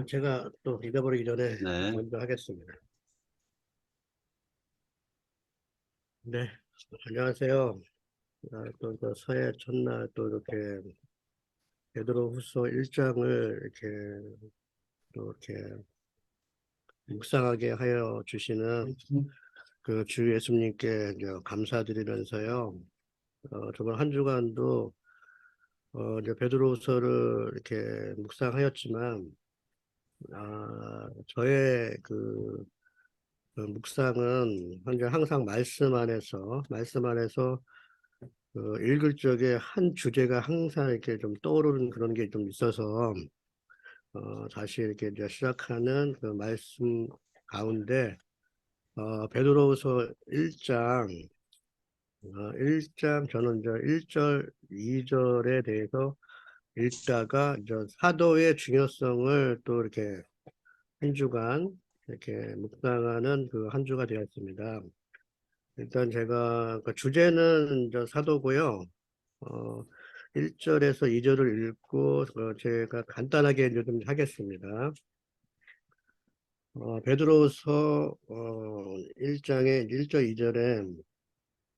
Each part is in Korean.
제가 또 잊어버리기 전에 네, 먼저 하겠습니다. 네, 안녕하세요. 또 서해 첫날 또 이렇게 베드로후서 1장을 또 이렇게 묵상하게 하여 주시는 그 주 예수님께 이제 감사드리면서요. 저번 한 주간도 이제 베드로후서를 이렇게 묵상하였지만, 저의 그 묵상은 항상 말씀 안에서 읽을 적에 한 주제가 항상 이렇게 좀 떠오르는 그런 게 좀 있어서 다시 이렇게 이제 시작하는 그 말씀 가운데 베드로후서 1장 1장 저는 이제 1절, 2절에 대해서 읽다가 이제 사도의 중요성을 또 이렇게 한 주간 이렇게 묵상하는 그 한 주가 되었습니다. 일단 제가 그 주제는 이제 사도고요. 어, 1절에서 2절을 읽고 제가 간단하게 이제 좀 하겠습니다. 베드로서 1장의 1절 2절에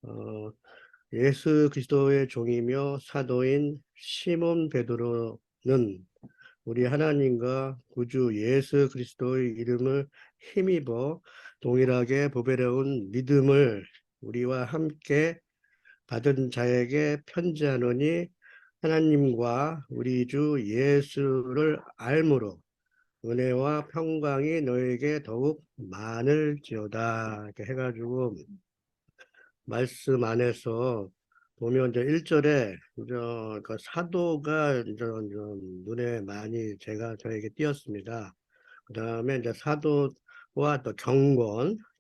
어, 예수 그리스도의 종이며 사도인 시몬 베드로는 우리 하나님과 구주 예수 그리스도의 이름을 힘입어 동일하게 보배로운 믿음을 우리와 함께 받은 자에게 편지하노니 하나님과 우리 주 예수를 알므로 은혜와 평강이 너에게 더욱 많을지어다 이렇게 해가지고 말씀 안에서 보면 이제 1절에 그 사도가 이제 눈에 많이 저에게 띄었습니다. 그 다음에 이제 사도와 또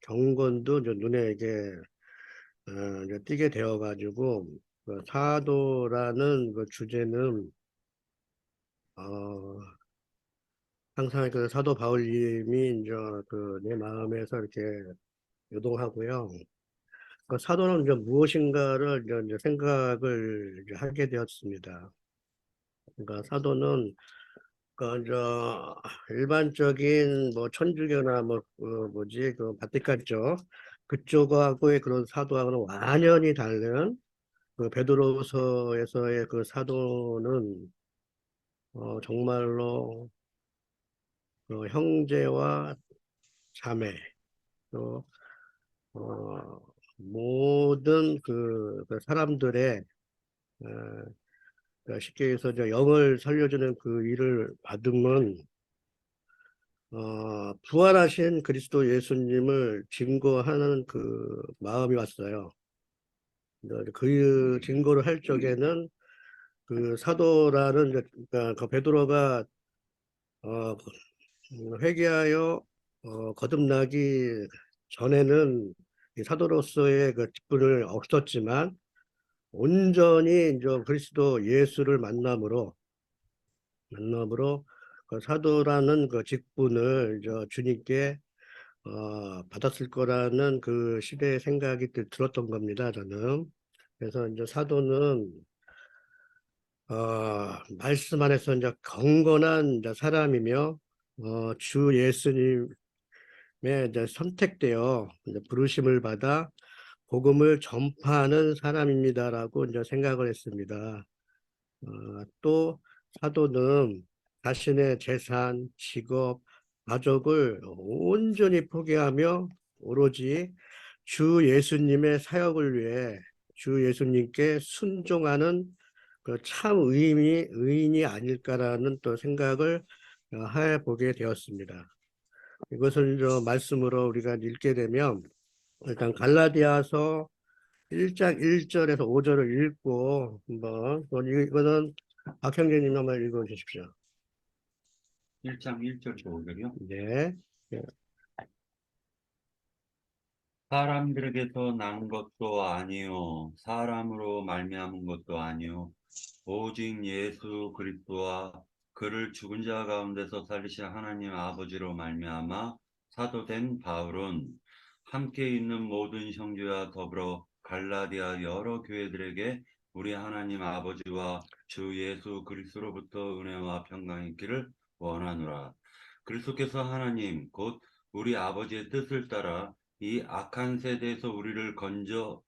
경건도 이제 눈에 이제 띄게 되어가지고 그 사도라는 그 주제는 어, 항상 그 사도 바울님이 이제 그 내 마음에서 이렇게 요동하고요. 그 사도는 이제 무엇인가를 이제 생각을 이제 하게 되었습니다. 그러니까 사도는 그 이제 일반적인 뭐 천주교나 뭐지 그 바티칸 쪽 그쪽하고의 그런 사도하고는 완전히 다른 그 베드로서에서의 그 사도는 정말로 그 형제와 자매 또 어, 모든 그 사람들의 어, 그러니까 쉽게 해서 저 영을 살려주는 그 일을 받으면 부활하신 그리스도 예수님을 증거하는 그 마음이 왔어요. 그 증거를 할 적에는 그 사도라는 그러니까 그 베드로가 어, 회개하여 거듭나기 전에는 이 사도로서의 그 직분을 없었지만 온전히 이제 그리스도 예수를 만남으로 그 사도라는 그 직분을 주님께 받았을 거라는 그 시대의 생각이 들었던 겁니다. 저는. 그래서 이제 사도는 말씀 안에서 이제 경건한 이제 사람이며 주 예수님의 이제 선택되어 이제 부르심을 받아 복음을 전파하는 사람입니다라고 이제 생각을 했습니다. 또 사도는 자신의 재산, 직업, 가족을 온전히 포기하며 오로지 주 예수님의 사역을 위해 주 예수님께 순종하는 그 참 의인이 아닐까라는 또 생각을 해보게 되었습니다. 이것을 말씀으로 우리가 읽게 되면 일단 갈라디아서 1장 1절에서 5절을 읽고 한번 이거는 박 형제님 한번 읽어 주십시오. 1장 1절 5절이요. 네. 네. 사람들에게서 난 것도 아니요, 사람으로 말미암은 것도 아니요, 오직 예수 그리스도와 그를 죽은 자 가운데서 살리신 하나님 아버지로 말미암아 사도된 바울은 함께 있는 모든 형제와 더불어 갈라디아 여러 교회들에게 우리 하나님 아버지와 주 예수 그리스도로부터 은혜와 평강이 있기를 원하노라. 그리스도께서 하나님 곧 우리 아버지의 뜻을 따라 이 악한 세대에서 우리를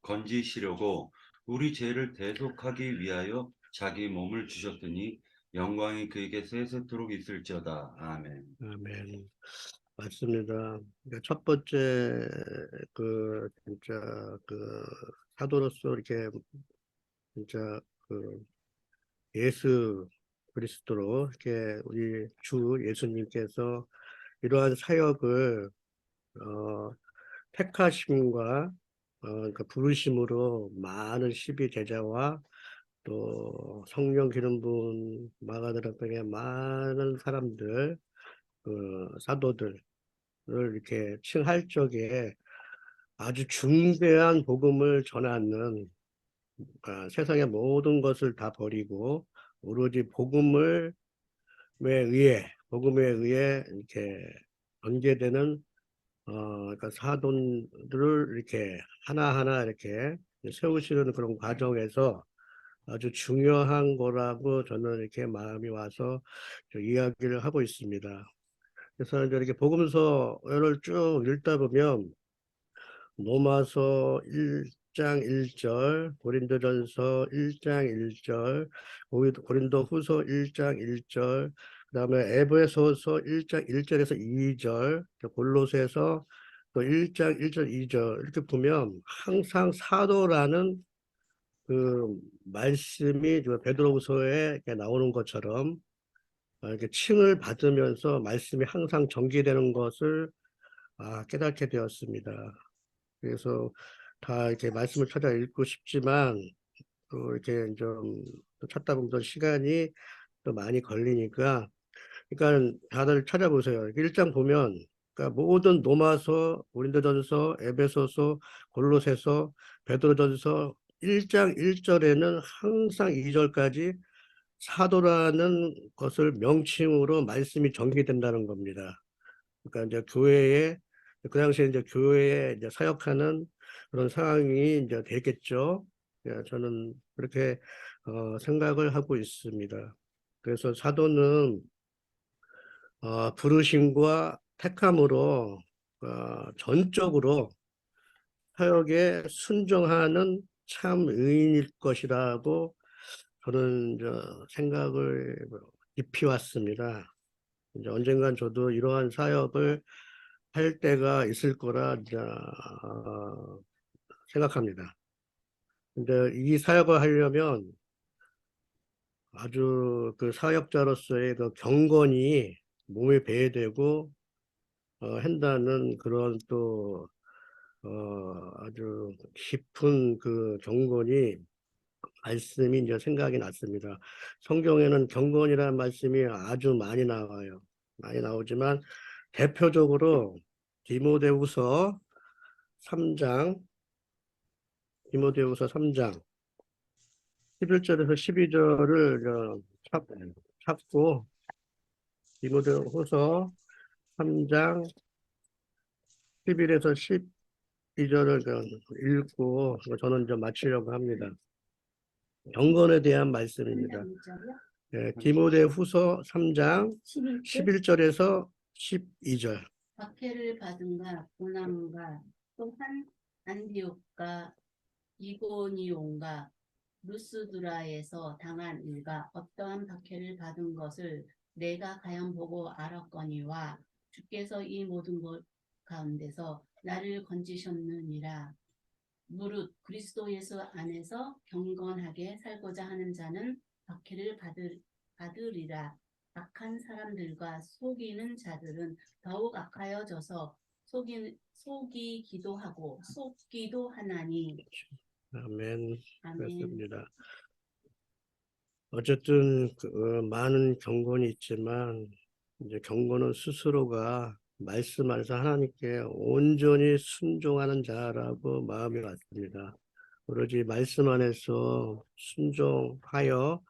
건지시려고 우리 죄를 대속하기 위하여 자기 몸을 주셨으니 영광이 그에게 세세토록 있을지어다. 아멘. 아멘. 맞습니다. 그러니까 첫 번째 진짜 사도로서 이렇게 진짜 예수 그리스도로 이렇게 우리 주 예수님께서 이러한 사역을 어, 택하심과 그러니까 부르심으로 많은 십이 제자와 또 성령 기름 부은 마가다라 등의 많은 사람들, 사도들을 이렇게 칭할 적에 아주 중대한 복음을 전하는 세상의 모든 것을 다 버리고 오로지 복음에 의해 이렇게 전개되는 그러니까 사돈들을 이렇게 하나하나 이렇게 세우시는 그런 과정에서 아주 중요한 거라고 저는 이렇게 마음이 와서 이야기를 하고 있습니다. 그래서 이제 이렇게 복음서를 쭉 읽다 보면 로마서 1장 1절, 고린도전서 1장 1절, 고린도후서 1장 1절, 그다음에 에베소서 1장 1절에서 2절, 골로새서 또 1장 1절 2절 이렇게 보면 항상 사도라는 그 말씀이 베드로후서에 이렇게 나오는 것처럼 이렇게 칭을 받으면서 말씀이 항상 전개되는 것을 깨닫게 되었습니다. 그래서 다 이렇게 말씀을 찾아 읽고 싶지만 또 이렇게 좀또 찾다 보면 또 시간이 또 많이 걸리니까 그러니까 다들 찾아보세요. 1장 보면 그러니까 모든 로마서, 고린도전서, 에베소서, 골로새서, 베드로전서 1장 1절에는 항상 2절까지 사도라는 것을 명칭으로 말씀이 전개된다는 겁니다. 그러니까 이제 그 당시에 이제 교회에 이제 사역하는 그런 상황이 이제 되겠죠. 예, 저는 그렇게 생각을 하고 있습니다. 그래서 사도는 부르심과 택함으로 전적으로 사역에 순종하는 참 의인일 것이라고 저는 생각을 깊이 왔습니다. 이제 언젠간 저도 이러한 사역을 할 때가 있을 거라 이제 생각합니다. 근데 이 사역을 하려면 아주 그 사역자로서의 그 경건이 몸에 배야 되고 한다는 그런 또 아주 깊은 그 경건이 말씀이 이제 생각이 났습니다. 성경에는 경건이라는 말씀이 아주 많이 나와요. 많이 나오지만 대표적으로 디모데후서 3장, 디모데후서 3장 11절에서 12절을 찾고 디모데후서 3장 11에서 12절을 읽고 저는 좀 마치려고 합니다. 경건에 대한 말씀입니다. 네, 디모데후서 3장 11절에서 12절. 박해를 받은가 고난과 또한 안디옥과 이고니온과 루스드라에서 당한 일과 어떠한 박해를 받은 것을 내가 가연 보고 알았거니와 주께서 이 모든 것 가운데서 나를 건지셨느니라. 무릇 그리스도 예수 안에서 경건하게 살고자 하는 자는 박해를 받으리라. 악한 사람들과 속이는 자들은 더욱 악하여져서 속이기도 하고 속기도 하나니. 아멘. 아멘. 그렇습니다. 어쨌든 많은 경건이 있지만 이제 경건은 스스로가 말씀 안에서 하나님께 온전히 순종하는 자라고 마음이 왔습니다. 오로지 말씀 안에서 순종하여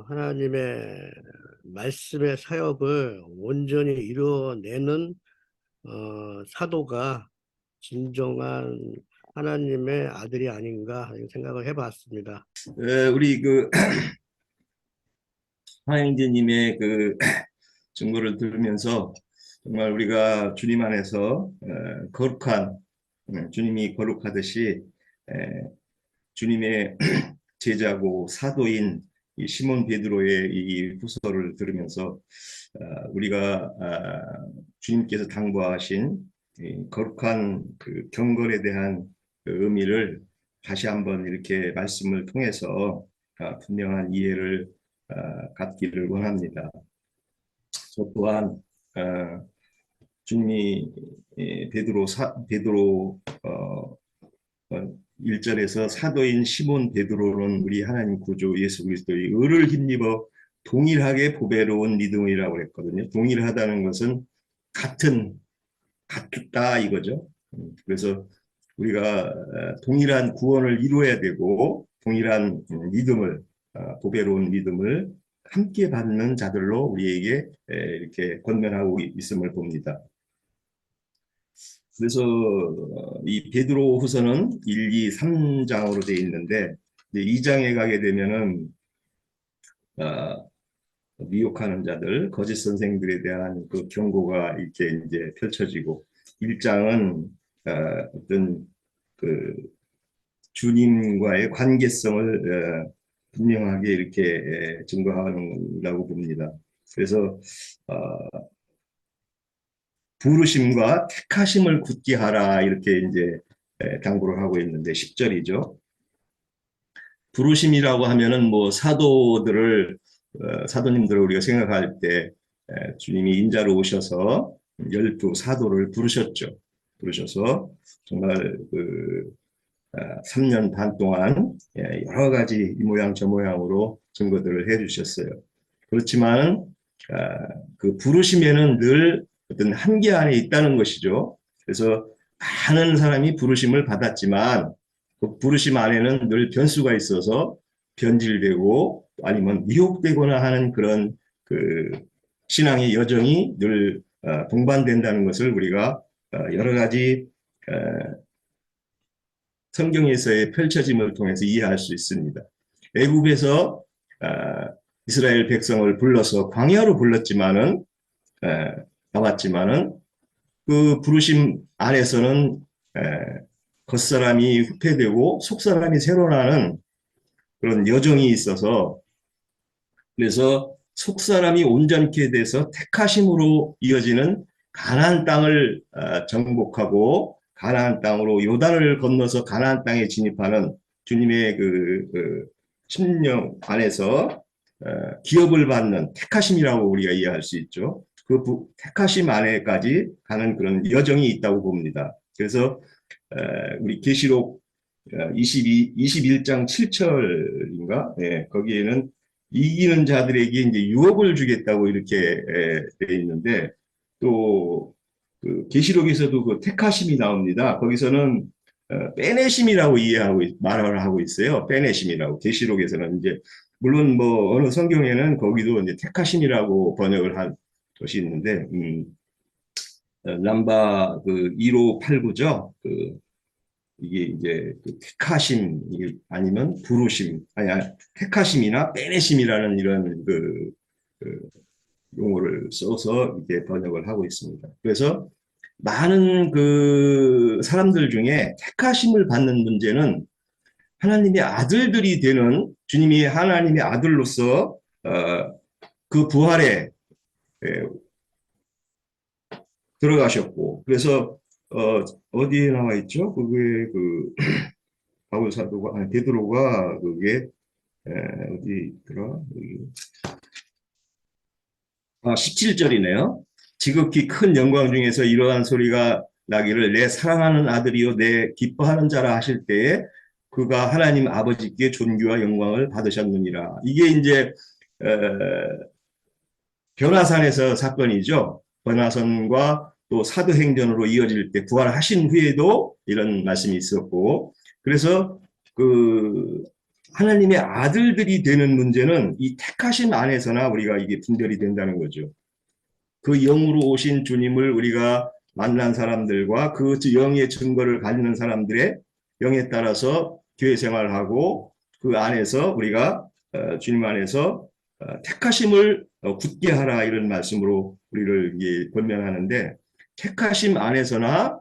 하나님의 말씀의 사역을 온전히 이루어내는 사도가 진정한 하나님의 아들이 아닌가 생각을 해봤습니다. 우리 황영재님의 그 증거를 들으면서 정말 우리가 주님 안에서 거룩한 주님이 거룩하듯이 주님의 제자고 사도인 이 시몬 베드로의 이 후서를 들으면서 우리가 주님께서 당부하신 이 거룩한 그 경건에 대한 그 의미를 다시 한번 이렇게 말씀을 통해서 분명한 이해를 갖기를 원합니다. 저 또한 주님이 베드로 1절에서 사도인 시몬 베드로는 우리 하나님 구주 예수 그리스도의 의를 힘입어 동일하게 보배로운 믿음이라고 했거든요. 동일하다는 것은 같다 이거죠. 그래서 우리가 동일한 구원을 이루어야 되고 동일한 믿음을 보배로운 믿음을 함께 받는 자들로 우리에게 이렇게 권면하고 있음을 봅니다. 그래서 이 베드로 후서는 1, 2, 3장으로 되어 있는데 2장에 가게 되면은 미혹하는 자들, 거짓 선생들에 대한 그 경고가 이렇게 이제 펼쳐지고 1장은 어떤 그 주님과의 관계성을 분명하게 이렇게 증거하는다고 봅니다. 그래서 부르심과 택하심을 굳게 하라 이렇게 이제 당부를 하고 있는데 10절이죠. 부르심이라고 하면은 뭐 사도님들을 우리가 생각할 때 주님이 인자로 오셔서 12 사도를 부르셔서 정말 그 3년 반 동안 여러 가지 이 모양 저 모양으로 증거들을 해주셨어요. 그렇지만 그 부르심에는 늘 어떤 한계 안에 있다는 것이죠. 그래서 많은 사람이 부르심을 받았지만 그 부르심 안에는 늘 변수가 있어서 변질되고 아니면 미혹되거나 하는 그런 그 신앙의 여정이 늘 동반된다는 것을 우리가 여러 가지 성경에서의 펼쳐짐을 통해서 이해할 수 있습니다. 애굽에서 이스라엘 백성을 불러서 광야로 불렀지만은 나왔지만은 그 부르심 안에서는 겉사람이 후퇴되고 속사람이 새로 나는 그런 여정이 있어서 그래서 속사람이 온전케 돼서 택하심으로 이어지는 가나안 땅을 정복하고 가나안 땅으로 요단을 건너서 가나안 땅에 진입하는 주님의 그 심령 안에서 기업을 받는 택하심이라고 우리가 이해할 수 있죠. 그 택하심 안에까지 가는 그런 여정이 있다고 봅니다. 그래서 우리 계시록 21장 7절인가? 예, 거기에는 이기는 자들에게 이제 유업을 주겠다고 이렇게 되어 있는데 또 그 계시록에서도 그 택하심이 나옵니다. 거기서는 빼내심이라고 말을 하고 있어요. 빼내심이라고 계시록에서는 이제 물론 뭐 어느 성경에는 거기도 이제 택하심이라고 번역을 한 것이 있는데 남바 그 1589죠. 그 이게 이제 그 택하심 아니면 부르심 택하심이나 빼내심이라는 이런 그 용어를 써서 이렇게 번역을 하고 있습니다. 그래서 많은 그 사람들 중에 택하심을 받는 문제는 하나님의 아들들이 되는 주님이 하나님의 아들로서 그 부활에 들어가셨고 그래서 어디에 나와 있죠? 그게 그 바울 사도가 베드로가 그게 어디 있더라? 17절이네요. 지극히 큰 영광 중에서 이러한 소리가 나기를 내 사랑하는 아들이요 내 기뻐하는 자라 하실 때에 그가 하나님 아버지께 존귀와 영광을 받으셨느니라. 이게 이제 변화산에서 사건이죠. 변화산과 또 사도행전으로 이어질 때 부활하신 후에도 이런 말씀이 있었고 그래서 그 하나님의 아들들이 되는 문제는 이 택하심 안에서나 우리가 이게 분별이 된다는 거죠. 그 영으로 오신 주님을 우리가 만난 사람들과 그 영의 증거를 가지는 사람들의 영에 따라서 교회 생활하고 그 안에서 우리가 주님 안에서 택하심을 굳게 하라 이런 말씀으로 우리를 이게 권면하는데 택하심 안에서나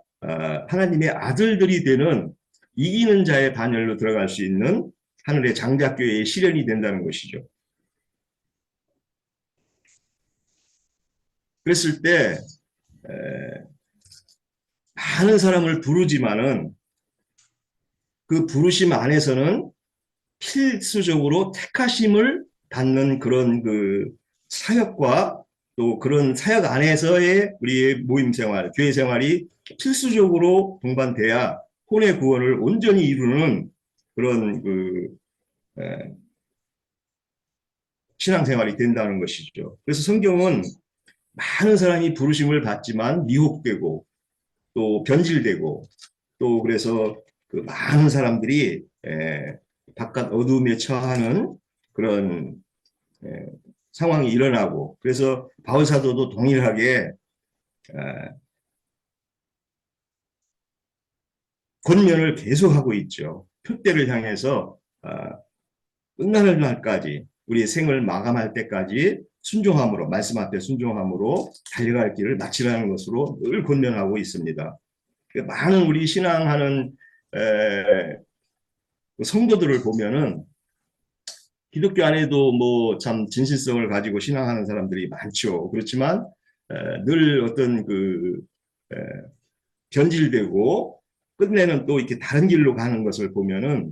하나님의 아들들이 되는 이기는 자의 반열로 들어갈 수 있는 하늘의 장자교회의 실현이 된다는 것이죠. 그랬을 때 많은 사람을 부르지만은 그 부르심 안에서는 필수적으로 택하심을 받는 그런 그 사역과 또 그런 사역 안에서의 우리의 모임 생활, 교회 생활이 필수적으로 동반돼야 혼의 구원을 온전히 이루는 그런 그 신앙생활이 된다는 것이죠. 그래서 성경은 많은 사람이 부르심을 받지만 미혹되고 또 변질되고 또 그래서 그 많은 사람들이 바깥 어둠에 처하는 그런 상황이 일어나고 그래서 바울 사도도 동일하게 권면을 계속하고 있죠. 표대를 향해서 끝나는 날까지 우리의 생을 마감할 때까지 순종함으로 말씀 앞에 순종함으로 달려갈 길을 마치라는 것으로 늘 권면하고 있습니다. 많은 우리 신앙하는 성도들을 보면은 기독교 안에도 뭐 참 진실성을 가지고 신앙하는 사람들이 많죠. 그렇지만 늘 어떤 그 변질되고 끝내는 또 이렇게 다른 길로 가는 것을 보면은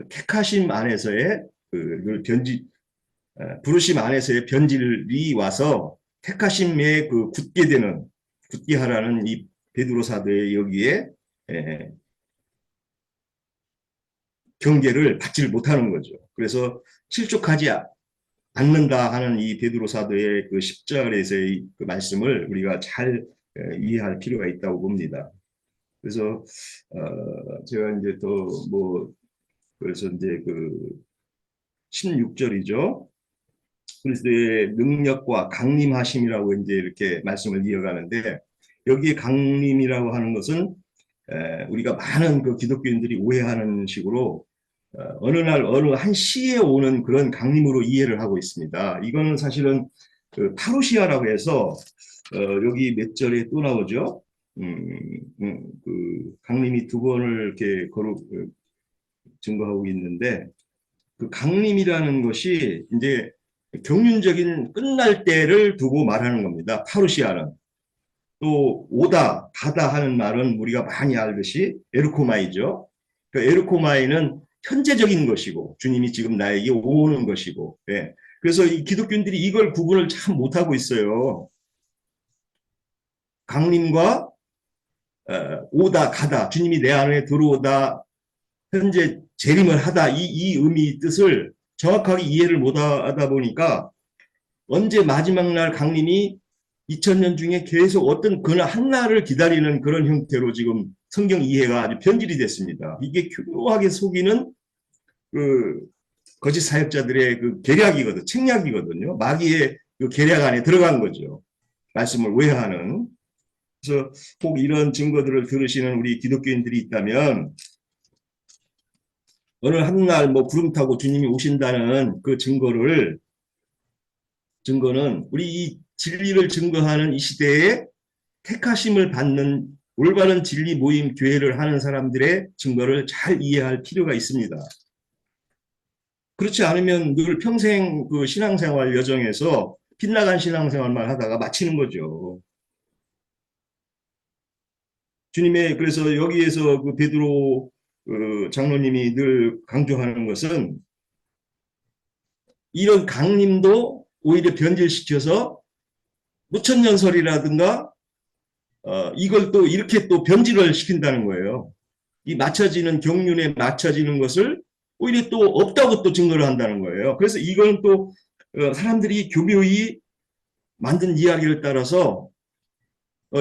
택하심 안에서의 그 변질 부르심 안에서의 변질이 와서 택하심에 그 굳게 되는 굳게 하라는 이 베드로 사도의 여기에 경계를 받지를 못하는 거죠. 그래서 실족하지 않는다 하는 이 베드로 사도의 그 10절에서의 그 말씀을 우리가 잘 이해할 필요가 있다고 봅니다. 그래서 제가 이제 또 뭐 그래서 이제 그 16절이죠. 그리스도의 능력과 강림하심이라고 이제 이렇게 말씀을 이어가는데 여기에 강림이라고 하는 것은 우리가 많은 그 기독교인들이 오해하는 식으로 어느 날 어느 한 시에 오는 그런 강림으로 이해를 하고 있습니다. 이거는 사실은 그 파루시아라고 해서 여기 몇 절에 또 나오죠. 그 강림이 두 번을 이렇게 증거하고 있는데 그 강림이라는 것이 이제 경륜적인 끝날 때를 두고 말하는 겁니다. 파루시아는. 또 오다, 가다 하는 말은 우리가 많이 알듯이 에르코마이죠. 그 에르코마이는 현재적인 것이고 주님이 지금 나에게 오는 것이고 그래서 이 기독교인들이 이걸 구분을 참 못하고 있어요. 강림과 오다, 가다, 주님이 내 안에 들어오다, 현재 재림을 하다 이 의미 뜻을 정확하게 이해를 못하다 보니까 언제 마지막 날 강림이 2000년 중에 계속 어떤 그날 한날을 기다리는 그런 형태로 지금 성경 이해가 아주 변질이 됐습니다. 이게 교묘하게 속이는 그 거짓 사역자들의 그 계략이거든, 책략이거든요. 마귀의 그 계략 안에 들어간 거죠. 말씀을 오해하는. 그래서 꼭 이런 증거들을 들으시는 우리 기독교인들이 있다면 어느 한날 뭐 구름 타고 주님이 오신다는 그 증거는 우리 이 진리를 증거하는 이 시대에 택하심을 받는 올바른 진리 모임 교회를 하는 사람들의 증거를 잘 이해할 필요가 있습니다. 그렇지 않으면 늘 평생 그 신앙생활 여정에서 빗나간 신앙생활만 하다가 마치는 거죠. 주님의 그래서 여기에서 그 베드로 장로님이 늘 강조하는 것은 이런 강림도 오히려 변질시켜서 무천년설이라든가 이걸 또 이렇게 또 변질을 시킨다는 거예요. 이 맞춰지는 경륜에 맞춰지는 것을 오히려 또 없다고 또 증거를 한다는 거예요. 그래서 이건 또 사람들이 교묘히 만든 이야기를 따라서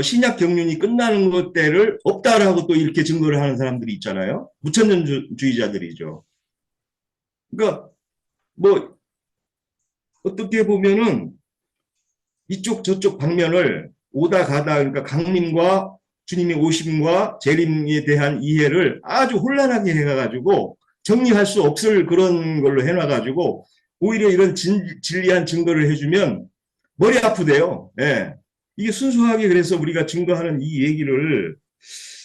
신약 경륜이 끝나는 것 때를 없다라고 또 이렇게 증거를 하는 사람들이 있잖아요. 무천년주의자들이죠. 그러니까 뭐 어떻게 보면은 이쪽 저쪽 방면을 오다 가다 그러니까 강림과 주님의 오심과 재림에 대한 이해를 아주 혼란하게 해가지고 정리할 수 없을 그런 걸로 해놔가지고 오히려 이런 진리한 증거를 해주면 머리 아프대요. 예. 이게 순수하게 그래서 우리가 증거하는 이 얘기를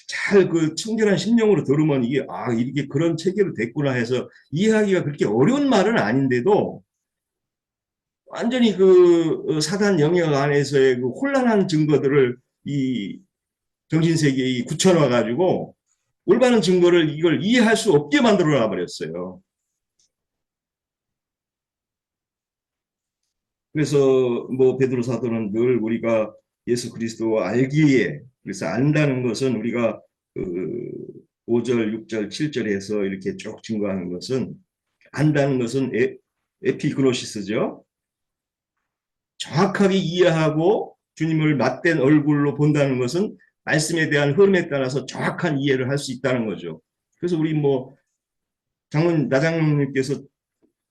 잘 그 청결한 심령으로 들으면 이게 이게 그런 체계로 됐구나 해서 이해하기가 그렇게 어려운 말은 아닌데도 완전히 그 사단 영역 안에서의 그 혼란한 증거들을 이 정신세계에 굳혀놔 가지고 올바른 증거를 이걸 이해할 수 없게 만들어 놔 버렸어요. 그래서 뭐 베드로 사도는 늘 우리가 예수 그리스도 알기에, 그래서 안다는 것은 우리가 그 5절, 6절, 7절에서 이렇게 쭉 증거하는 것은, 안다는 것은 에피그노시스죠. 정확하게 이해하고 주님을 맞댄 얼굴로 본다는 것은 말씀에 대한 흐름에 따라서 정확한 이해를 할 수 있다는 거죠. 그래서 우리 뭐 나장로님께서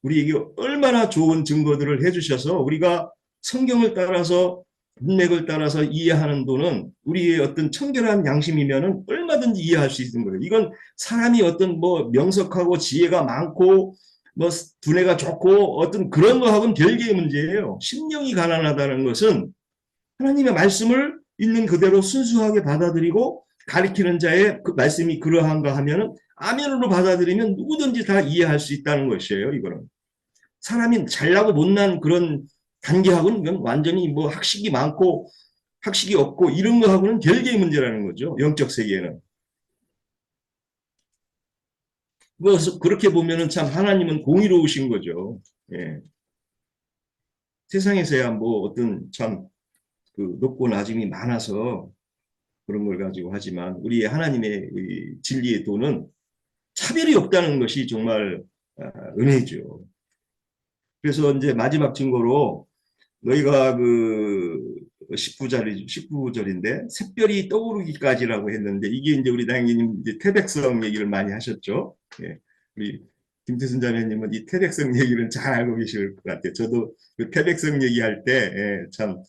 우리에게 얼마나 좋은 증거들을 해주셔서 우리가 성경을 따라서 문맥을 따라서 이해하는 도는 우리의 어떤 청결한 양심이면은 얼마든지 이해할 수 있는 거예요. 이건 사람이 어떤 뭐 명석하고 지혜가 많고 뭐 두뇌가 좋고 어떤 그런 거하고는 별개의 문제예요. 심령이 가난하다는 것은 하나님의 말씀을 있는 그대로 순수하게 받아들이고 가리키는 자의 그 말씀이 그러한가 하면은 아멘으로 받아들이면 누구든지 다 이해할 수 있다는 것이에요. 이거는 사람이 잘나고 못난 그런 단계하고는 이건 완전히 뭐 학식이 많고 학식이 없고 이런 거하고는 별개의 문제라는 거죠. 영적 세계에는. 뭐 그렇게 보면은 참 하나님은 공의로우신 거죠. 예. 세상에서야 뭐 어떤 참 그 높고 낮음이 많아서 그런 걸 가지고 하지만 우리 하나님의 진리의 도는 차별이 없다는 것이 정말 은혜죠. 그래서 이제 마지막 증거로 너희가 그 19절인데 샛별이 떠오르기까지라고 했는데 이게 이제 우리 당연히 이제 태백성 얘기를 많이 하셨죠. 예. 우리 김태순 자매님은 이 태백성 얘기를 잘 알고 계실 것 같아요. 저도 그 태백성 얘기할 때 참,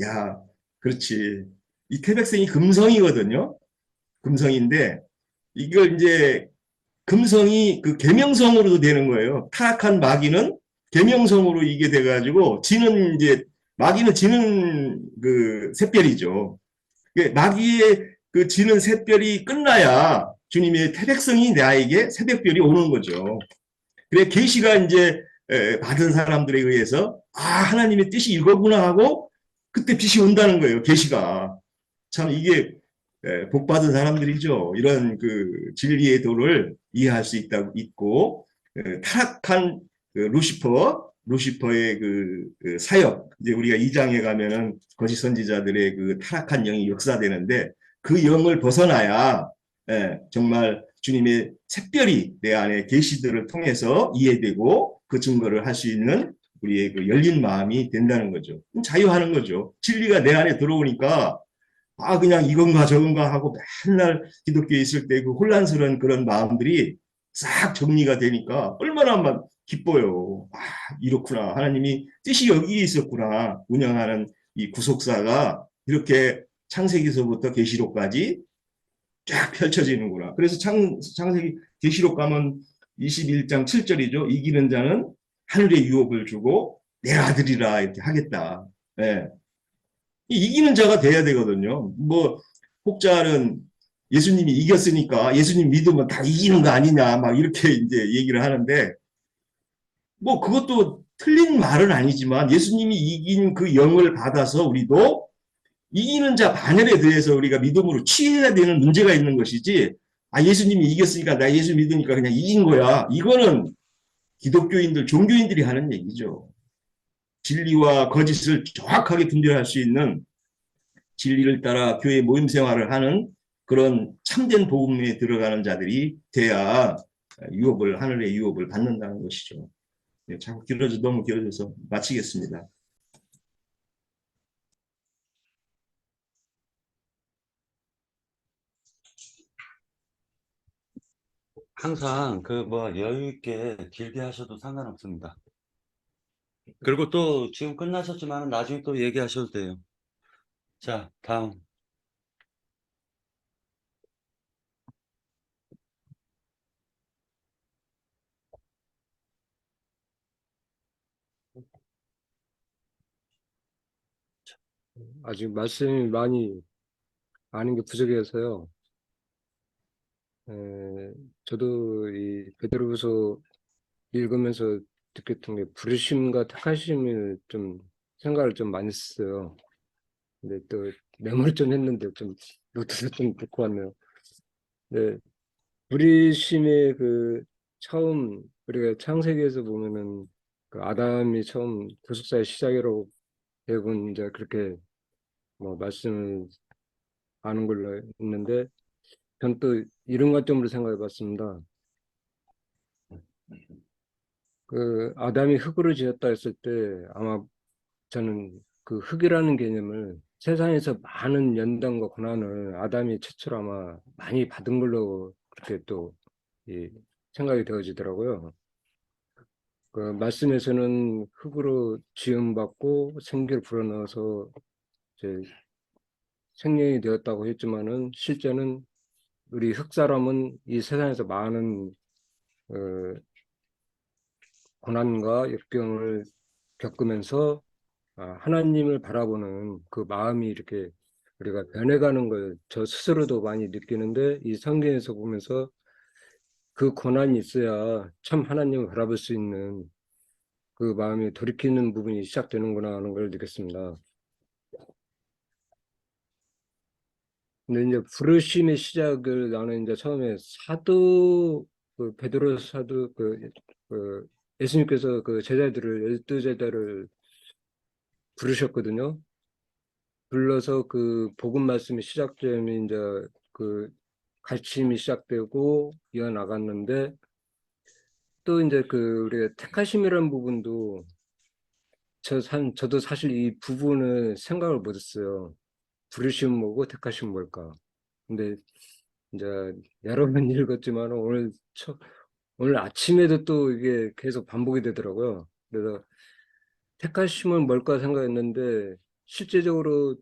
야, 그렇지. 이 태백성이 금성이거든요. 금성인데 이걸 이제 금성이 그 계명성으로도 되는 거예요. 타락한 마귀는 계명성으로 이게 돼가지고 지는 이제 마귀는 지는 그 샛별이죠. 마귀의 그 지는 샛별이 끝나야 주님의 태백성이 나에게 새벽별이 오는 거죠. 그래 계시가 이제 받은 사람들에 의해서 하나님의 뜻이 이거구나 하고 그때 빛이 온다는 거예요. 계시가 참 이게 복 받은 사람들이죠. 이런 그 진리의 도를 이해할 수 있고 타락한 그 루시퍼의 그 사역, 이제 우리가 2장에 가면은 거짓 선지자들의 그 타락한 영이 역사되는데 그 영을 벗어나야 정말 주님의 샛별이 내 안에 계시들을 통해서 이해되고 그 증거를 할 수 있는 우리의 그 열린 마음이 된다는 거죠. 자유하는 거죠. 진리가 내 안에 들어오니까 그냥 이건가 저건가 하고 맨날 기독교에 있을 때 그 혼란스러운 그런 마음들이 싹 정리가 되니까 얼마나 막 기뻐요. 이렇구나. 하나님이 뜻이 여기에 있었구나. 운영하는 이 구속사가 이렇게 창세기서부터 계시록까지 쫙 펼쳐지는구나. 그래서 창세기 계시록 가면 21장 7절이죠. 이기는 자는 하늘의 유업을 주고 내 아들이라 이렇게 하겠다. 예. 이기는 자가 돼야 되거든요. 뭐 혹자는 예수님이 이겼으니까 예수님 믿으면 다 이기는 거 아니냐 막 이렇게 이제 얘기를 하는데 뭐 그것도 틀린 말은 아니지만 예수님이 이긴 그 영을 받아서 우리도 이기는 자 반열에 대해서 우리가 믿음으로 취해야 되는 문제가 있는 것이지 예수님이 이겼으니까 나 예수 믿으니까 그냥 이긴 거야. 이거는 기독교인들 종교인들이 하는 얘기죠. 진리와 거짓을 정확하게 분별할 수 있는 진리를 따라 교회 모임 생활을 하는 그런 참된 복음에 들어가는 자들이 돼야 하늘의 유업을 받는다는 것이죠. 자꾸 너무 길어져서 마치겠습니다. 항상 그 뭐 여유 있게 길게 하셔도 상관없습니다. 그리고 또 지금 끝나셨지만 나중에 또 얘기하셔도 돼요. 자, 다음. 아직 말씀이 많이 아는 게 부족해서요. 저도 이 베드로후서 읽으면서 느꼈던 게 부르심과 택하심을 좀 생각을 좀 많이 했어요. 근데 또 메모를 좀 했는데 좀 노트를 좀 듣고 왔네요. 네, 부르심의 그 처음 우리가 창세기에서 보면은 그 아담이 처음 구속사의 시작이라고 대부분 이제 그렇게 뭐 말씀을 아는 걸로 있는데 전 또 이런 관점으로 생각해 봤습니다. 그 아담이 흙으로 지었다 했을 때 아마 저는 그 흙이라는 개념을 세상에서 많은 연단과 고난을 아담이 최초로 아마 많이 받은 걸로 그렇게 또 이 생각이 되어지더라고요. 그 말씀에서는 흙으로 지음받고 생기를 불어넣어서 이제 생명이 되었다고 했지만은 실제는 우리 흙 사람은 이 세상에서 많은 어, 고난과 역경을 겪으면서 하나님을 바라보는 그 마음이 이렇게 우리가 변해가는 걸 저 스스로도 많이 느끼는데 이 성경에서 보면서 그 고난이 있어야 참 하나님을 바라볼 수 있는 그 마음이 돌이키는 부분이 시작되는구나 하는 걸 느꼈습니다. 근데 이제 부르심의 시작을 나는 이제 처음에 사도 그 베드로 사도 그 예수님께서 그 제자들을 12제자를 부르셨거든요. 불러서 그 복음 말씀의 시작점이 이제 그 가르침이 시작되고 이어나갔는데 또 이제 그 우리가 택하심이라는 부분도 저도 사실 이 부분을 생각을 못했어요. 부르심은 뭐고 택하심은 뭘까? 근데 이제 여러 번 읽었지만 오늘 아침에도 또 이게 계속 반복이 되더라고요. 그래서 택하심은 뭘까 생각했는데 실제적으로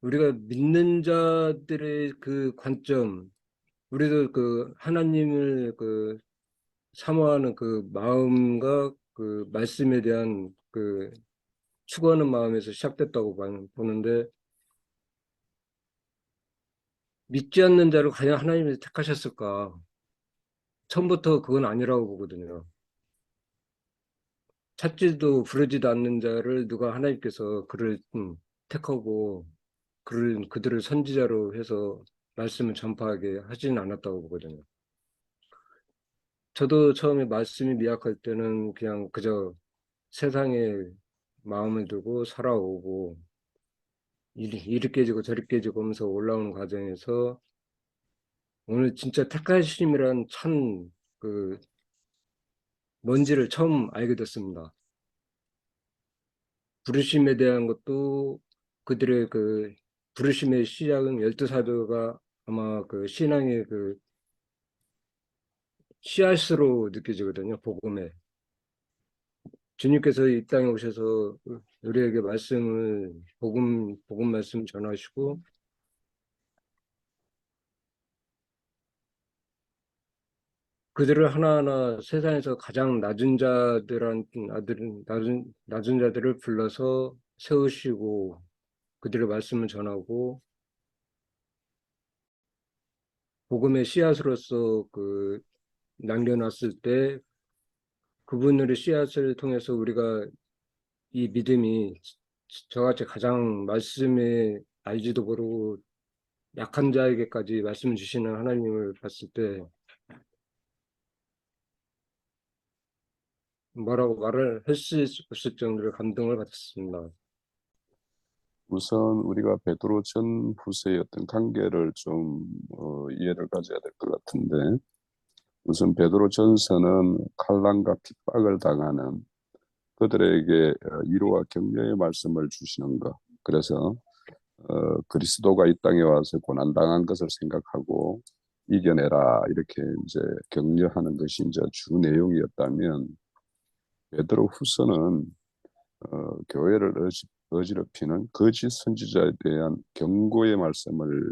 우리가 믿는 자들의 그 관점, 우리도 그 하나님을 그 사모하는 그 마음과 그 말씀에 대한 그 추구하는 마음에서 시작됐다고 보는데 믿지 않는 자를 과연 하나님이 택하셨을까? 처음부터 그건 아니라고 보거든요. 찾지도 부르지도 않는 자를 누가 하나님께서 그를 택하고 그들을 선지자로 해서 말씀을 전파하게 하지는 않았다고 보거든요. 저도 처음에 말씀이 미약할 때는 그냥 그저 세상에 마음을 두고 살아오고 이리 깨지고 저리 깨지고 하면서 올라오는 과정에서 오늘 진짜 택하심이란 참 그 뭔지를 처음 알게 됐습니다. 부르심에 대한 것도 그들의 그 부르심의 시작은 12사도가 아마 그 신앙의 그 씨앗으로 느껴지거든요. 복음에. 주님께서 이 땅에 오셔서 우리에게 복음 말씀 전하시고 그들을 하나하나 세상에서 가장 낮은 자들을 불러서 세우시고 그들의 말씀을 전하고 복음의 씨앗으로서 그 남겨놨을 때 그분들의 씨앗을 통해서 우리가 이 믿음이 저같이 가장 말씀에 알지도 모르고 약한 자에게까지 말씀 주시는 하나님을 봤을 때 뭐라고 말을 할 수 없을 정도로 감동을 받았습니다. 우선 우리가 베드로 전후서의 어떤 관계를 좀 이해를 가져야 될 것 같은데 우선 베드로 전서는 칼날과 핍박을 당하는 그들에게 위로와 격려의 말씀을 주시는 것. 그래서 그리스도가 이 땅에 와서 고난당한 것을 생각하고 이겨내라 이렇게 이제 격려하는 것이 이제 주 내용이었다면 베드로 후서는 교회를 어지럽히는 거짓 선지자에 대한 경고의 말씀을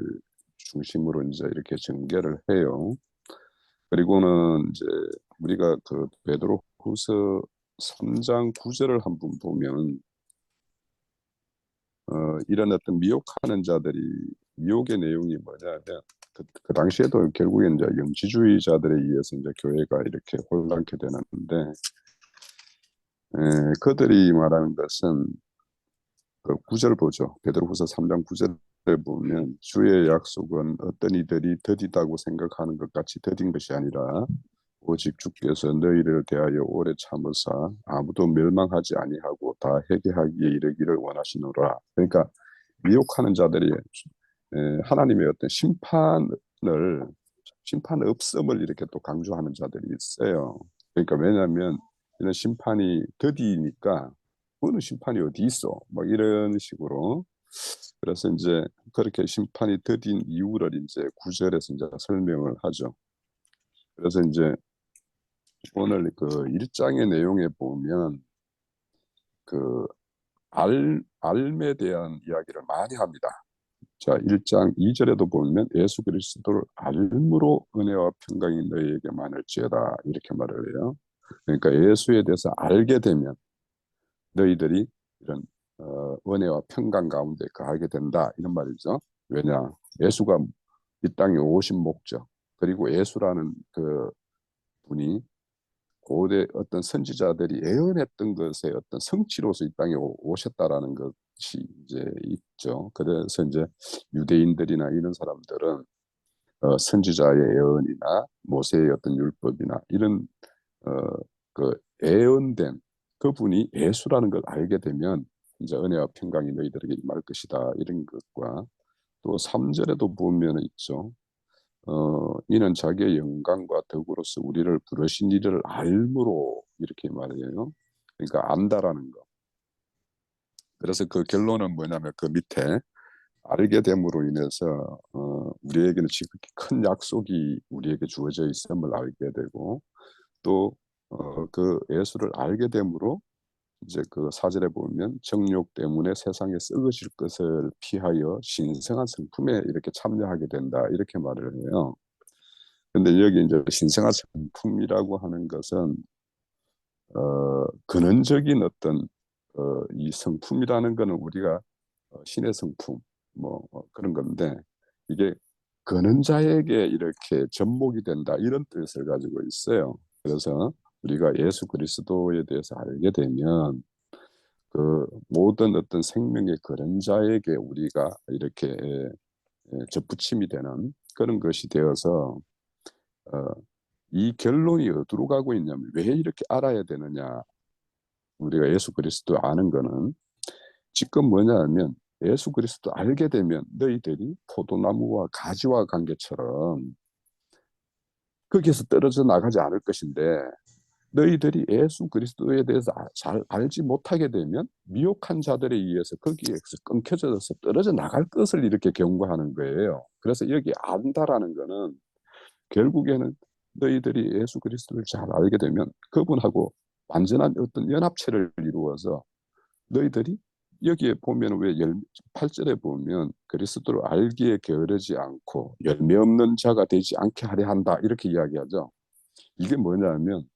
중심으로 이제 이렇게 전개를 해요. 그리고는 이제 우리가 그 베드로 후서 3장 9절을 한번 보면 이런 어떤 미혹하는 자들이 미혹의 내용이 뭐냐면 그 당시에도 결국엔 이제 영지주의자들에 의해서 이제 교회가 이렇게 혼란케 되는데 그들이 말하는 것은 그 9절 보죠. 베드로후서 3장 9절에 보면 주의 약속은 어떤 이들이 더디다고 생각하는 것 같이 더딘 것이 아니라 오직 주께서 너희를 대하여 오래 참으사 아무도 멸망하지 아니하고 다 회개하기에 이르기를 원하시노라. 그러니까 미혹하는 자들이 하나님의 어떤 심판 없음을 이렇게 또 강조하는 자들이 있어요. 그러니까 왜냐하면 이런 심판이 더디니까 그거는 심판이 어디 있어? 뭐 이런 식으로. 그래서 이제 그렇게 심판이 더딘 이유를 이제 9절에서 이제 설명을 하죠. 그래서 이제 오늘 그 1장의 내용에 보면 그 알에 대한 이야기를 많이 합니다. 자, 1장 2절에도 보면 예수 그리스도를 알므로 은혜와 평강이 너희에게 많을지어다 이렇게 말을 해요. 그러니까 예수에 대해서 알게 되면 너희들이 이런 은혜와 평강 가운데 거하게 된다 이런 말이죠. 왜냐? 예수가 이 땅에 오신 목적 그리고 예수라는 그 분이 고대 어떤 선지자들이 예언했던 것의 어떤 성취로서 이 땅에 오셨다라는 것이 이제 있죠. 그래서 이제 유대인들이나 이런 사람들은 선지자의 예언이나 모세의 어떤 율법이나 이런 그 예언된 그분이 예수라는 걸 알게 되면 이제 은혜와 평강이 너희들에게 임할 것이다 이런 것과 또 3절에도 보면 있죠. 이는 자기의 영광과 덕으로서 우리를 부르신 이를 알므로 이렇게 말해요. 그러니까 안다라는 거. 그래서 그 결론은 뭐냐면 그 밑에 알게 됨으로 인해서 우리에게는 지극히 큰 약속이 우리에게 주어져 있음을 알게 되고 또 그 예수를 알게 됨으로 이제 그 4절에 보면 정욕 때문에 세상에 썩어질 것을 피하여 신성한 성품에 이렇게 참여하게 된다 이렇게 말을 해요. 근데 여기 이제 신성한 성품이라고 하는 것은 근원적인 어떤 이 성품이라는 거는 우리가 신의 성품 뭐 그런 건데 이게 근원자에게 이렇게 접목이 된다 이런 뜻을 가지고 있어요. 그래서 우리가 예수 그리스도에 대해서 알게 되면 그 모든 어떤 생명의 근원자에게 우리가 이렇게 접붙임이 되는 그런 것이 되어서 이 결론이 어디로 가고 있냐면 왜 이렇게 알아야 되느냐 우리가 예수 그리스도 아는 거는 지금 뭐냐면 예수 그리스도 알게 되면 너희들이 포도나무와 가지와 관계처럼 거기에서 떨어져 나가지 않을 것인데 너희들이 예수 그리스도에 대해서 잘 알지 못하게 되면 미혹한 자들에 의해서 거기에서 끊겨져서 떨어져 나갈 것을 이렇게 경고하는 거예요. 그래서 여기 안다라는 거는 결국에는 너희들이 예수 그리스도를 잘 알게 되면 그분하고 완전한 어떤 연합체를 이루어서 너희들이 여기에 보면 왜 8절에 보면 그리스도를 알기에 게으르지 않고 열매 없는 자가 되지 않게 하려 한다 이렇게 이야기하죠. 이게 뭐냐면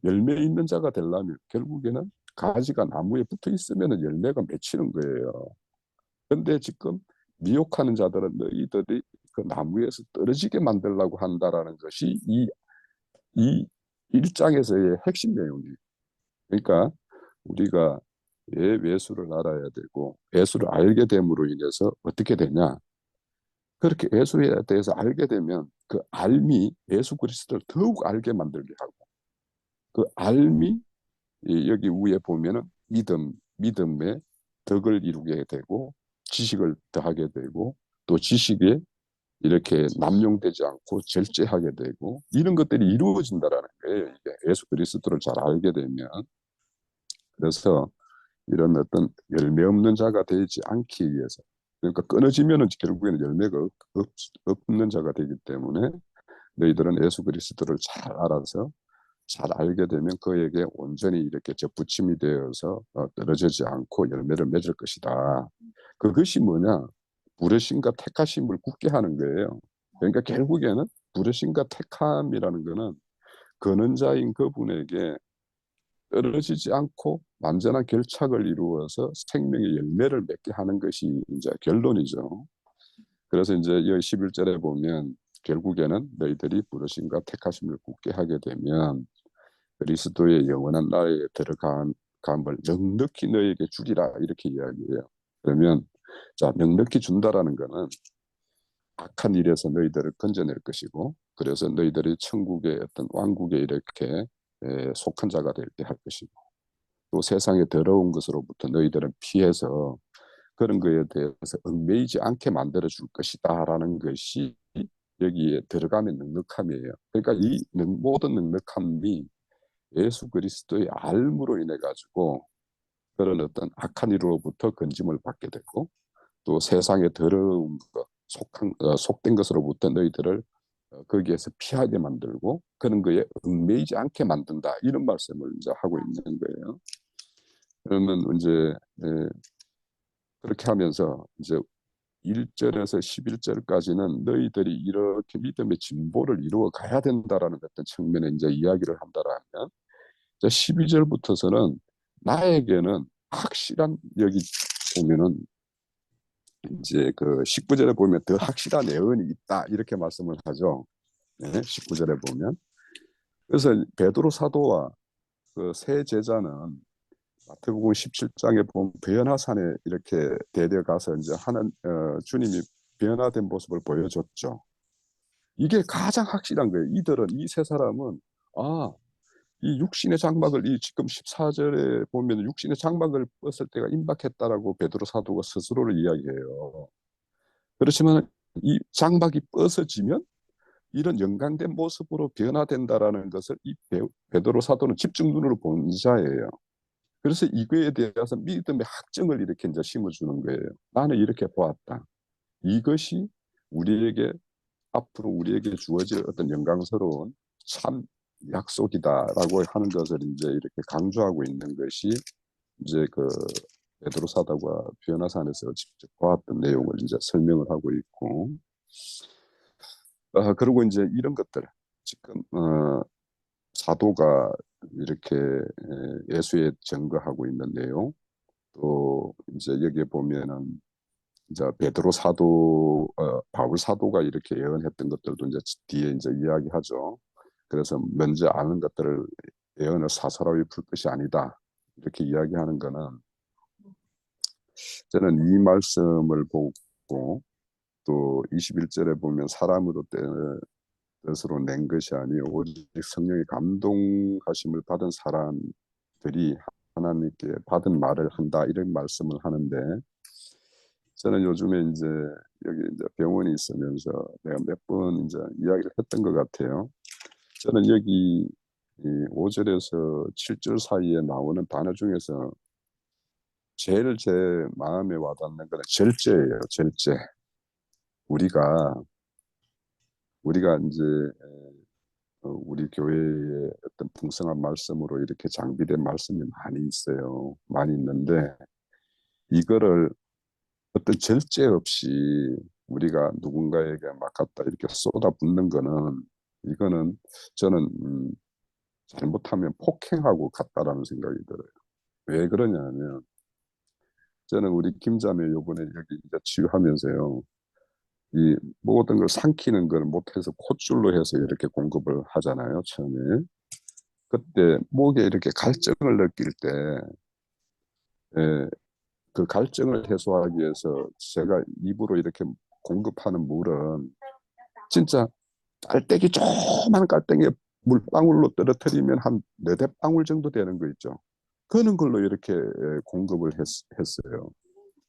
열매 있는 자가 되려면 결국에는 가지가 나무에 붙어 있으면 열매가 맺히는 거예요. 그런데 지금 미혹하는 자들은 너희들이 그 나무에서 떨어지게 만들려고 한다라는 것이 이 1장에서의 핵심 내용이에요. 그러니까 우리가 왜 예수를 알아야 되고 예수를 알게 됨으로 인해서 어떻게 되냐. 그렇게 예수에 대해서 알게 되면 그 알미 예수 그리스도를 더욱 알게 만들게 하고 그 알미 여기 위에 보면은 믿음의 덕을 이루게 되고 지식을 더하게 되고 또 지식에 이렇게 남용되지 않고 절제하게 되고 이런 것들이 이루어진다라는 거예요. 이게 예수 그리스도를 잘 알게 되면 그래서 이런 어떤 열매 없는 자가 되지 않기 위해서 그러니까 끊어지면은 결국에는 열매가 없는 자가 되기 때문에 너희들은 예수 그리스도를 잘 알아서 잘 알게 되면 그에게 온전히 이렇게 접붙임이 되어서 떨어지지 않고 열매를 맺을 것이다. 그것이 뭐냐? 부르심과 택하심을 굳게 하는 거예요. 그러니까 결국에는 부르심과 택함이라는 거는 근원자인 그분에게 떨어지지 않고 완전한 결착을 이루어서 생명의 열매를 맺게 하는 것이 이제 결론이죠. 그래서 이제 여기 11절에 보면 결국에는 너희들이 부르심과 택하심을 굳게 하게 되면 그리스도의 영원한 나라에 들어감을 넉넉히 너희에게 주리라 이렇게 이야기해요. 그러면 자, 넉넉히 준다라는 거는 악한 일에서 너희들을 건져낼 것이고 그래서 너희들이 천국의 어떤 왕국에 이렇게 속한 자가 되게 할 것이고 또 세상의 더러운 것으로부터 너희들은 피해서 그런 거에 대해서 얽매이지 않게 만들어 줄 것이다라는 것이 여기에 들어가면 넉넉함이에요. 그러니까 이 모든 넉넉함이 예수 그리스도의 알므로 인해 가지고 그런 어떤 악한 일로부터 건짐을 받게 되고 또 세상의 더러운 것, 속된 것으로부터 너희들을 거기에서 피하게 만들고 그런 거에 얽매이지 않게 만든다 이런 말씀을 이제 하고 있는 거예요. 그러면 이제 그렇게 하면서 이제 1절에서 11절까지는 너희들이 이렇게 믿음의 진보를 이루어 가야 된다라는 어떤 측면에 이제 이야기를 한다라면 12절부터서는 나에게는 확실한 여기 보면은 이제 그 19절에 보면 더 확실한 예언이 있다 이렇게 말씀을 하죠. 네, 19절에 보면 그래서 베드로 사도와 그 세 제자는 마태복음 17장에 보면 변화산에 이렇게 데려가서 이제 주님이 변화된 모습을 보여줬죠. 이게 가장 확실한 거예요. 이 세 사람은 이 육신의 장막을 이 지금 14절에 보면 육신의 장막을 벗을 때가 임박했다라고 베드로 사도가 스스로를 이야기해요. 그렇지만 이 장막이 벗어지면 이런 영광된 모습으로 변화된다라는 것을 이 베드로 사도는 집중 눈으로 본 자예요. 그래서 이거에 대해서 믿음의 확증을 이렇게 이제 심어주는 거예요. 나는 이렇게 보았다. 이것이 앞으로 우리에게 주어질 어떤 영광스러운 참 약속이다라고 하는 것을 이제 이렇게 강조하고 있는 것이 이제 그 베드로 사도가 변화산에서 직접 보았던 내용을 이제 설명을 하고 있고, 그리고 이제 이런 것들 지금 사도가 이렇게 예수에 증거하고 있는 내용, 또 이제 여기에 보면은 이제 베드로 사도, 바울 사도가 이렇게 예언했던 것들도 이제 뒤에 이제 이야기하죠. 그래서 먼저 아는 것들을 예언을 사사로이 풀 것이 아니다. 이렇게 이야기하는 거는 저는 이 말씀을 보고 또 21절에 보면 사람으로 뜻으로 낸 것이 아니요 오직 성령의 감동하심을 받은 사람들이 하나님께 받은 말을 한다 이런 말씀을 하는데 저는 요즘에 이제 여기 이제 병원에 있으면서 내가 몇 번 이제 이야기를 했던 것 같아요. 저는 여기 이 5절에서 7절 사이에 나오는 단어 중에서 제일 제 마음에 와닿는 건 절제예요. 절제. 우리가 이제 우리 교회의 어떤 풍성한 말씀으로 이렇게 장비된 말씀이 많이 있어요. 많이 있는데 이거를 어떤 절제 없이 우리가 누군가에게 막 갖다 이렇게 쏟아붓는 거는 이거는 저는 잘못하면 폭행하고 같다라는 생각이 들어요. 왜 그러냐면 저는 우리 김자매 요번에 여기 이제 치유하면서요. 이 모든 걸 삼키는 걸 못해서 콧줄로 해서 이렇게 공급을 하잖아요. 처음에. 그때 목에 이렇게 갈증을 느낄 때 그 갈증을 해소하기 위해서 제가 입으로 이렇게 공급하는 물은 진짜 조그만 깔때기에 물방울로 떨어뜨리면 한 4대방울 정도 되는 거 있죠. 그런 걸로 이렇게 공급을 했어요.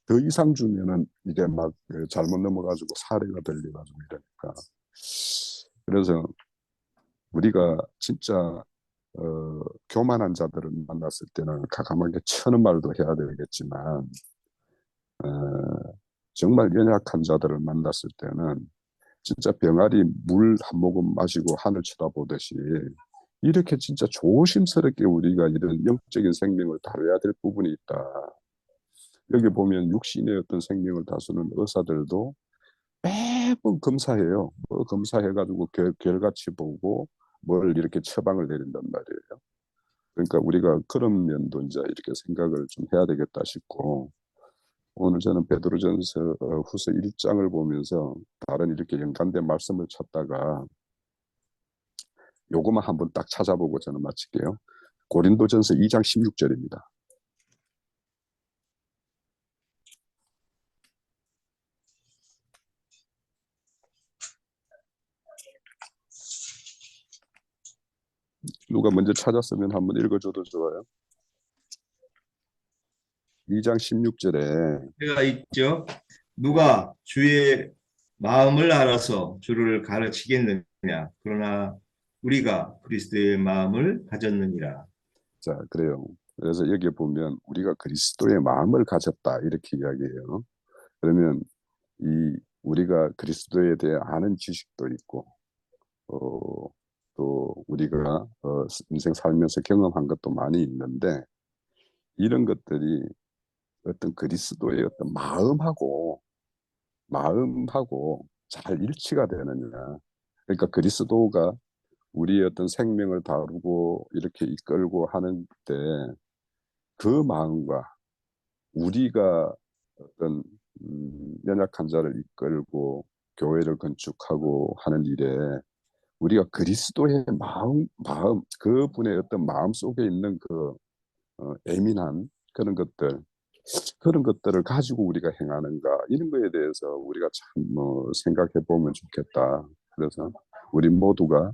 더 이상 주면은 이게 막 잘못 넘어가지고 사례가 들려가지고 이러니까. 그래서 우리가 진짜 교만한 자들을 만났을 때는 가감하게 쳐는 말도 해야 되겠지만 정말 연약한 자들을 만났을 때는 진짜 병아리 물 한 모금 마시고 하늘 쳐다보듯이 이렇게 진짜 조심스럽게 우리가 이런 영적인 생명을 다뤄야 될 부분이 있다. 여기 보면 육신의 어떤 생명을 다스리는 의사들도 매번 검사해요. 검사해가지고 결과치 보고 뭘 이렇게 처방을 내린단 말이에요. 그러니까 우리가 그런 면도 이제 이렇게 생각을 좀 해야 되겠다 싶고, 오늘 저는 베드로전서 후서 1장을 보면서 다른 이렇게 연관된 말씀을 찾다가 요거만 한번 딱 찾아보고 저는 마칠게요. 고린도전서 2장 16절입니다. 누가 먼저 찾았으면 한번 읽어줘도 좋아요. 2장 16절에 제가 있죠. 누가 주의 마음을 알아서 주를 가르치겠느냐. 그러나 우리가 그리스도의 마음을 가졌느니라. 자, 그래요. 그래서 여기에 보면 우리가 그리스도의 마음을 가졌다 이렇게 이야기해요. 그러면 이 우리가 그리스도에 대해 아는 지식도 있고, 또 우리가 인생 살면서 경험한 것도 많이 있는데, 이런 것들이 어떤 그리스도의 어떤 마음하고 잘 일치가 되느냐. 그러니까 그리스도가 우리의 어떤 생명을 다루고 이렇게 이끌고 하는데, 그 마음과 우리가 어떤 연약한 자를 이끌고 교회를 건축하고 하는 일에 우리가 그리스도의 그분의 어떤 마음 속에 있는 그 예민한 그런 것들을 가지고 우리가 행하는가, 이런 거에 대해서 우리가 참 생각해 보면 좋겠다. 그래서 우리 모두가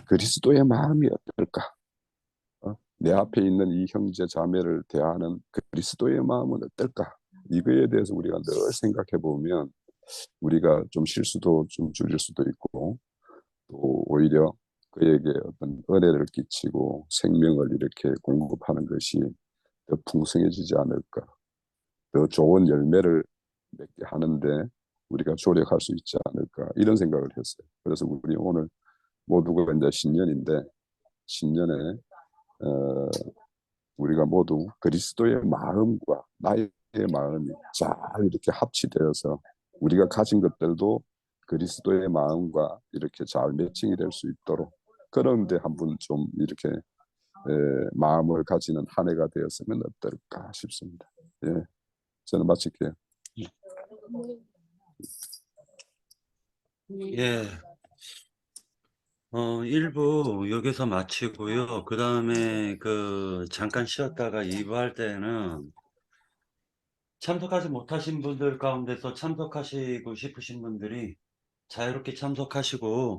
그리스도의 마음이 어떨까? 내 앞에 있는 이 형제 자매를 대하는 그리스도의 마음은 어떨까? 이거에 대해서 우리가 늘 생각해 보면 우리가 좀 실수도 좀 줄일 수도 있고, 또 오히려 그에게 어떤 은혜를 끼치고 생명을 이렇게 공급하는 것이 더 풍성해지지 않을까, 더 좋은 열매를 맺게 하는데 우리가 조력할 수 있지 않을까, 이런 생각을 했어요. 그래서 우리 오늘 모두가 이제 신년인데, 신년에 우리가 모두 그리스도의 마음과 나의 마음이 잘 이렇게 합치되어서 우리가 가진 것들도 그리스도의 마음과 이렇게 잘 매칭이 될 수 있도록, 그런데 한번 좀 이렇게 마음을 가지는 한 해가 되었으면 어떨까 싶습니다. 예, 저는 마칠게요. 예. 1부 여기서 마치고요. 그 다음에 잠깐 쉬었다가 2부 할 때는 참석하지 못하신 분들 가운데서 참석하시고 싶으신 분들이 자유롭게 참석하시고,